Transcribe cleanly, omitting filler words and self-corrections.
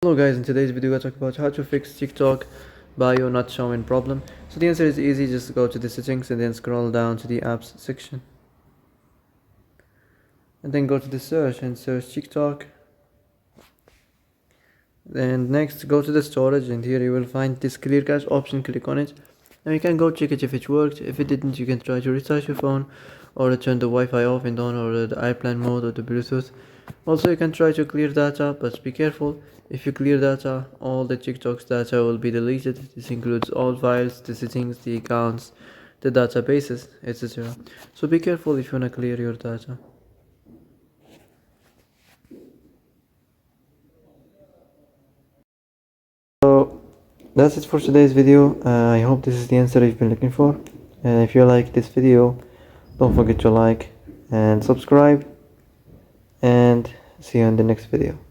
Hello guys, in today's video I talk about how to fix TikTok bio not showing problem. So the answer is easy, just go to the settings and then scroll down to the apps section. And then go to the search and search TikTok. And next go to the storage and here you will find this clear cache option, click on it. Now you can go check it if it worked. If it didn't, you can try to restart your phone or turn the Wi-Fi off and on, or the airplane mode or the Bluetooth. Also you can try to clear data, but be careful. If you clear data, all the TikTok's data will be deleted. This includes all files, the settings, the accounts, the databases, etc. So be careful if you wanna clear your data. So that's it for today's video. I hope this is the answer you've been looking for. And if you like this video, don't forget to like and subscribe, and see you in the next video.